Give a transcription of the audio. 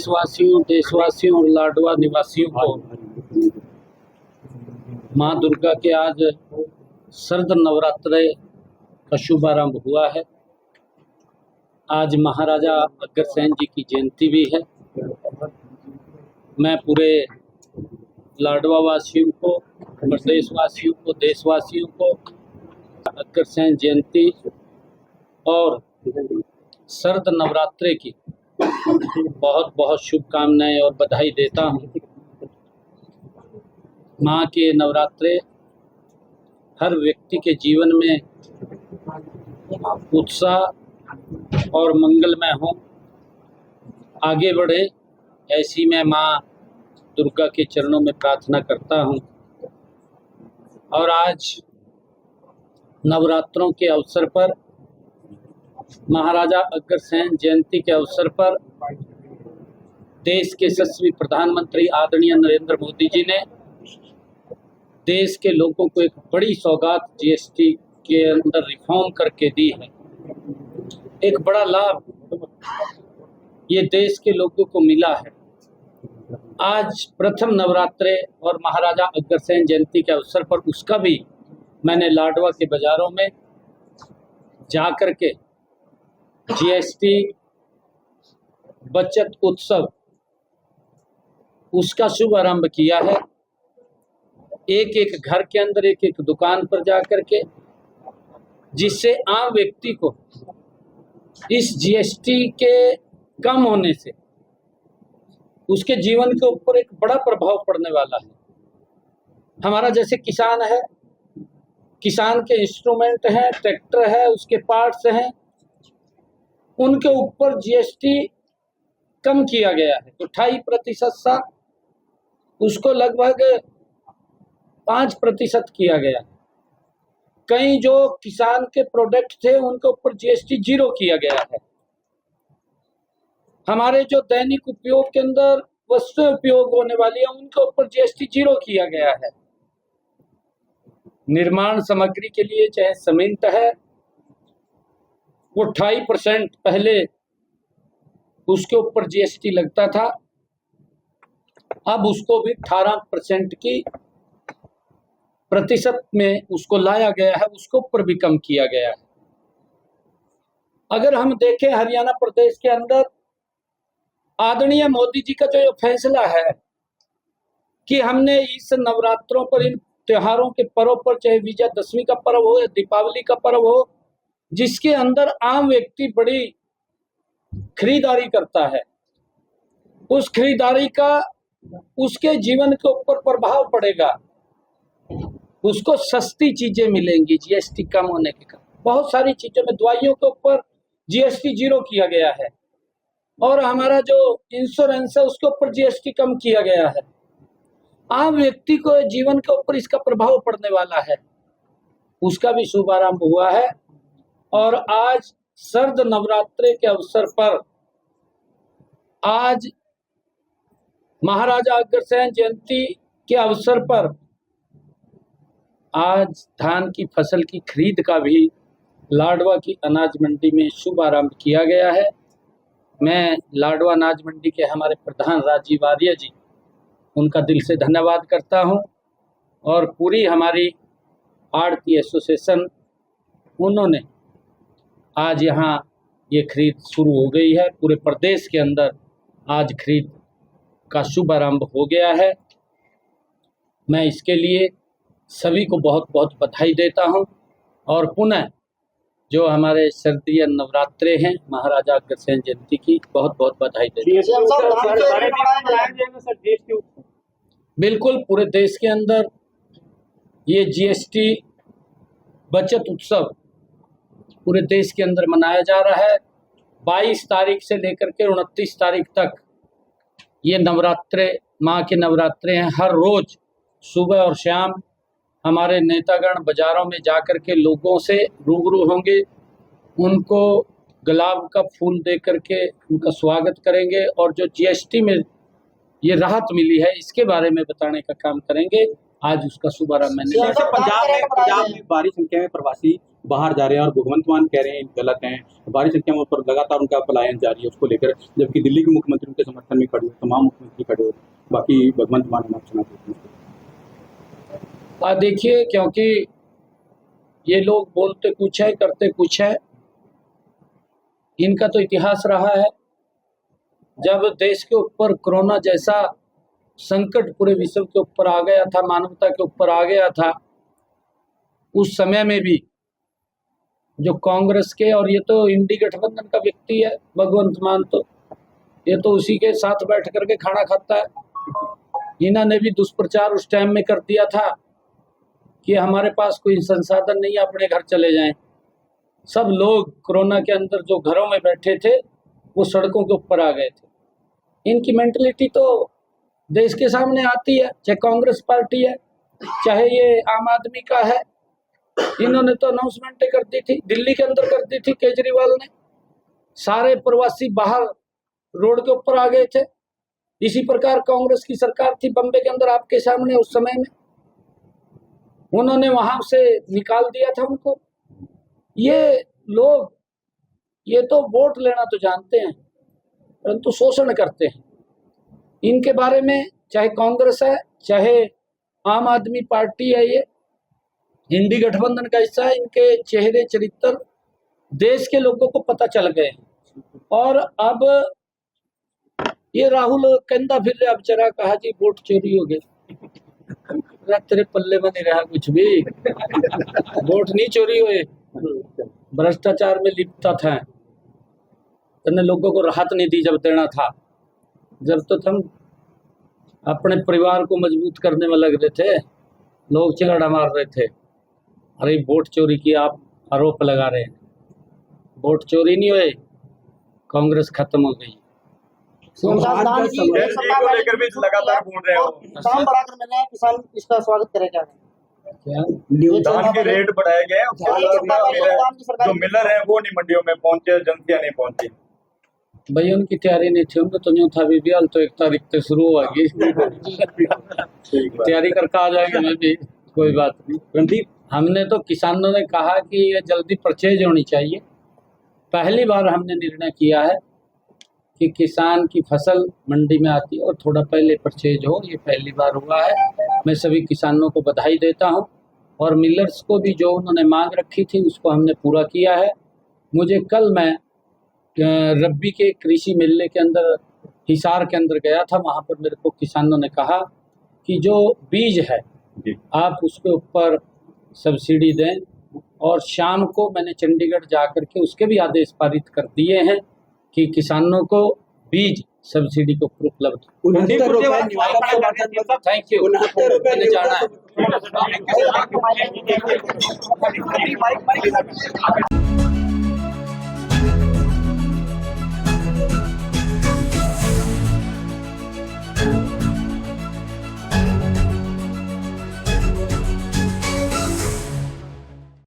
देशवासियों और लाडवा निवासियों को माँ दुर्गा के आज शरद नवरात्र का शुभारंभ हुआ है। आज महाराजा अग्रसेन जी की जयंती भी है। मैं पूरे लाडवा वासियों को, प्रदेशवासियों को, देशवासियों को अग्रसेन जयंती और शरद नवरात्रे की बहुत बहुत शुभकामनाएं और बधाई देता हूँ। माँ के नवरात्रे हर व्यक्ति के जीवन में उत्साह और मंगलमय हो, आगे बढ़े, ऐसी मैं माँ दुर्गा के चरणों में प्रार्थना करता हूँ। और आज नवरात्रों के अवसर पर, महाराजा अग्रसेन जयंती के अवसर पर देश के यशस्वी प्रधानमंत्री आदरणीय नरेंद्र मोदी जी ने देश के लोगों को एक बड़ी सौगात जीएसटी के अंदर रिफॉर्म करके दी है। एक बड़ा लाभ ये देश के लोगों को मिला है। आज प्रथम नवरात्रे और महाराजा अग्रसेन जयंती के अवसर पर उसका भी मैंने लाडवा के बाज़ारों में जा कर के जीएसटी बचत उत्सव उसका शुभारंभ किया है। एक एक घर के अंदर, एक एक दुकान पर जा कर के, जिससे आम व्यक्ति को इस जीएसटी के कम होने से उसके जीवन के ऊपर एक बड़ा प्रभाव पड़ने वाला है। हमारा जैसे किसान है, किसान के इंस्ट्रूमेंट हैं, ट्रैक्टर है, उसके पार्ट्स हैं, उनके ऊपर जीएसटी कम किया गया है। तो 28% सा उसको लगभग 5% किया गया। कई जो किसान के प्रोडक्ट थे उनके ऊपर जीएसटी 0 किया गया है। हमारे जो दैनिक उपयोग के अंदर वस्तुएं उपयोग होने वाली है उनके ऊपर जीएसटी 0 किया गया है। निर्माण सामग्री के लिए चाहे सीमेंट है, वो 28% पहले उसके ऊपर जीएसटी लगता था, अब उसको भी 18% की प्रतिशत में उसको लाया गया है, उसके ऊपर भी कम किया गया है। अगर हम देखें हरियाणा प्रदेश के अंदर आदरणीय मोदी जी का जो फैसला है कि हमने इस नवरात्रों पर, इन त्योहारों के पर्व पर, चाहे विजयादशमी का पर्व हो या दीपावली का पर्व हो, जिसके अंदर आम व्यक्ति बड़ी खरीदारी करता है, उस खरीदारी का उसके जीवन के ऊपर प्रभाव पड़ेगा। उसको सस्ती चीजें मिलेंगी जीएसटी कम होने के कारण। बहुत सारी चीजों में, दवाइयों के ऊपर जीएसटी 0 किया गया है, और हमारा जो इंश्योरेंस है उसके ऊपर जीएसटी कम किया गया है। आम व्यक्ति को जीवन के ऊपर इसका प्रभाव पड़ने वाला है, उसका भी शुभारंभ हुआ है। और आज शरद नवरात्रे के अवसर पर, आज महाराजा अग्रसेन जयंती के अवसर पर, आज धान की फसल की खरीद का भी लाडवा की अनाज मंडी में शुभारंभ किया गया है। मैं लाडवा अनाज मंडी के हमारे प्रधान राजीव आर्य जी, उनका दिल से धन्यवाद करता हूं, और पूरी हमारी आड़ती एसोसिएशन, उन्होंने आज यहाँ ये खरीद शुरू हो गई है। पूरे प्रदेश के अंदर आज खरीद का शुभारंभ हो गया है। मैं इसके लिए सभी को बहुत बहुत बधाई देता हूं, और पुनः जो हमारे शारदीय नवरात्रे हैं महाराजा अग्रसेन जयंती की बहुत बहुत बधाई देता हूं। बिल्कुल, पूरे देश के अंदर ये जीएसटी बचत उत्सव पूरे देश के अंदर मनाया जा रहा है। 22 तारीख से लेकर के 29 तारीख तक ये नवरात्रे, माँ के नवरात्रे हैं। हर रोज सुबह और शाम हमारे नेतागण बाजारों में जाकर के लोगों से रूबरू होंगे, उनको गुलाब का फूल दे करके उनका स्वागत करेंगे, और जो जीएसटी में ये राहत मिली है इसके बारे में बताने का काम करेंगे। आज उसका शुभारंभ मैंने पंजाब में भारी संख्या में प्रवासी बाहर जा रहे हैं और भगवंत मान कह रहे हैं गलत हैं, भारी संख्या में पर लगातार उनका पलायन जारी है उसको लेकर, जबकि दिल्ली के मुख्यमंत्री उनके समर्थन में खड़े हो, तमाम मुख्यमंत्री खड़े हो, बाकी भगवंत मान हम सुना देते हैं। देखिए, क्योंकि ये लोग बोलते कुछ है करते कुछ है, इनका तो इतिहास रहा है। जब देश के ऊपर कोरोना जैसा संकट पूरे विश्व के ऊपर आ गया था, मानवता के ऊपर आ गया था, उस समय में भी जो कांग्रेस के, और ये तो इंडी गठबंधन का व्यक्ति है भगवंत मान, तो ये तो उसी के साथ बैठ करके खाना खाता है। इन्होंने भी दुष्प्रचार उस टाइम में कर दिया था कि हमारे पास कोई संसाधन नहीं है, अपने घर चले जाएं। सब लोग कोरोना के अंदर जो घरों में बैठे थे वो सड़कों के ऊपर आ गए थे। इनकी मेंटलिटी तो देश के सामने आती है, चाहे कांग्रेस पार्टी है, चाहे ये आम आदमी का है। इन्होंने तो अनाउंसमेंटें कर दी थी, दिल्ली के अंदर कर दी थी केजरीवाल ने, सारे प्रवासी बाहर रोड के ऊपर आ गए थे। इसी प्रकार कांग्रेस की सरकार थी बम्बे के अंदर, आपके सामने उस समय में उन्होंने वहां से निकाल दिया था उनको। ये लोग ये तो वोट लेना तो जानते हैं, परंतु शोषण करते हैं। इनके बारे में चाहे कांग्रेस है चाहे आम आदमी पार्टी है, ये इंडी गठबंधन का हिस्सा है, इनके चेहरे चरित्र देश के लोगों को पता चल गए। और अब ये राहुल कहता फिर रहा बेचारा, कहा जी वोट चोरी हो गए। तेरे पल्ले में नहीं रहा कुछ भी, वोट नहीं चोरी हुए, भ्रष्टाचार में लिप्त था। तूने लोगों को राहत नहीं दी जब देना था, जब तो तुम अपने परिवार को मजबूत करने में लग रहे थे, लोग चिल्लाड़ा मार रहे थे, अरे वोट चोरी की आप आरोप लगा रहे हैं। वोट चोरी नहीं हुए, कांग्रेस खत्म हो गई। लेकर भी लगातार बोल रहे हो, दाम बढ़ाकर मैंने किसान इसका स्वागत करेगा। दान के रेट बढ़ाए गए, जो मिलर है वो नहीं मंडियों में पहुंचे, जनता नहीं पहुंची। भाई उनकी तैयारी नहीं थी, उनको तो नहीं था भी तो 1 तारीख से शुरू होगी। तैयारी करके आ जाएंगे, मैं भी कोई बात नहीं। हमने तो किसानों ने कहा कि ये जल्दी परचेज होनी चाहिए। पहली बार हमने निर्णय किया है कि किसान की फसल मंडी में आती है और थोड़ा पहले परचेज हो, ये पहली बार हुआ है। मैं सभी किसानों को बधाई देता हूं, और मिलर्स को भी जो उन्होंने मांग रखी थी उसको हमने पूरा किया है। मुझे कल मैं रब्बी के कृषि मेले के अंदर हिसार के अंदर गया था, वहाँ पर मेरे को किसानों ने कहा कि जो बीज है आप उसके ऊपर सब्सिडी दें, और शाम को मैंने चंडीगढ़ जा कर के उसके भी आदेश पारित कर दिए हैं कि किसानों को बीज सब्सिडी के ऊपर उपलब्ध। 69 रुपए थैंक यू, मैंने जाना है।